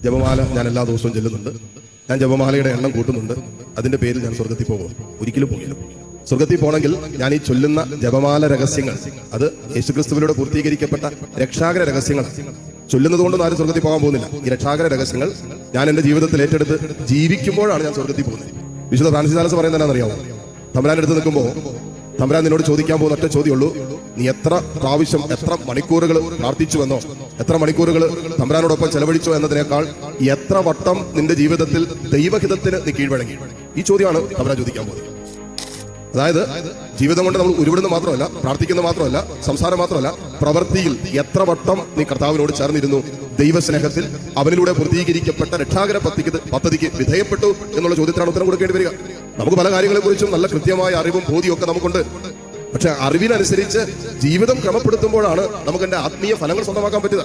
ജപമാല ഞാൻ എല്ലാ ദിവസവും ചെല്ലുന്നുണ്ട്. ഞാൻ ജപമാലയുടെ എണ്ണം കൂട്ടുന്നുണ്ട്. അതിന്റെ പേരിൽ ഞാൻ സ്വർഗത്തിൽ പോകും? ഒരിക്കലും പോകില്ല. സ്വർഗത്തിൽ പോകണമെങ്കിൽ ഞാൻ ഈ ചൊല്ലുന്ന ജപമാല രഹസ്യങ്ങൾ, അത് യേശുക്രിസ്തുവിലൂടെ പൂർത്തീകരിക്കപ്പെട്ട രക്ഷാകര രഹസ്യങ്ങൾ ചൊല്ലുന്നത് കൊണ്ടൊന്നും ആരും സ്വർഗത്തിൽ പോകാൻ പോകുന്നില്ല. ഈ രക്ഷാകര രഹസ്യങ്ങൾ ഞാൻ എന്റെ ജീവിതത്തിൽ ഏറ്റെടുത്ത് ജീവിക്കുമ്പോഴാണ് ഞാൻ സ്വർഗത്തിൽ പോകുന്നത്. വിശുദ്ധ ഫ്രാൻസിസ് സാലസ് പറയുന്നത് എന്താണെന്നറിയാമോ? തമ്പുരാന്റെ അടുത്ത് നിൽക്കുമ്പോൾ തമ്പുരാൻ നിന്നോട് ചോദിക്കാൻ പോകുന്ന ഒറ്റ ചോദ്യമുള്ളൂ: നീ എത്ര പ്രാവശ്യം, എത്ര മണിക്കൂറുകൾ പ്രാർത്ഥിച്ചുവെന്നോ, എത്ര മണിക്കൂറുകൾ തമ്പുരാനോടൊപ്പം ചെലവഴിച്ചോ എന്നതിനേക്കാൾ എത്ര വട്ടം നിന്റെ ജീവിതത്തിൽ ദൈവഹിതത്തിന് നീ കീഴ്വഴങ്ങി? ഈ ചോദ്യമാണ് തമ്പുരാൻ ചോദിക്കാൻ പോകുന്നത്. അതായത് ജീവിതം കൊണ്ട് നമ്മൾ ഉരുവിടുന്ന മാത്രമല്ല, പ്രാർത്ഥിക്കുന്ന മാത്രമല്ല, സംസാരം മാത്രമല്ല, പ്രവൃത്തിയിൽ എത്ര വട്ടം നീ കർത്താവിനോട് ചേർന്നിരുന്നു, ദൈവസ്നേഹത്തിൽ അവനിലൂടെ പൂർത്തീകരിക്കപ്പെട്ട രക്ഷാകര പദ്ധതിക്ക് വിധേയപ്പെട്ടു എന്നുള്ള ചോദ്യത്തിനാണ് ഉത്തരം കൊടുക്കേണ്ടി വരിക. നമുക്ക് പല കാര്യങ്ങളെക്കുറിച്ചും നല്ല കൃത്യമായ അറിവും ബോധ്യവും ഒക്കെ നമുക്കുണ്ട്. പക്ഷെ അറിവിനനുസരിച്ച് ജീവിതം ക്രമപ്പെടുത്തുമ്പോഴാണ് നമുക്ക് എന്റെ ആത്മീയ ഫലങ്ങൾ സ്വന്തമാക്കാൻ പറ്റുക.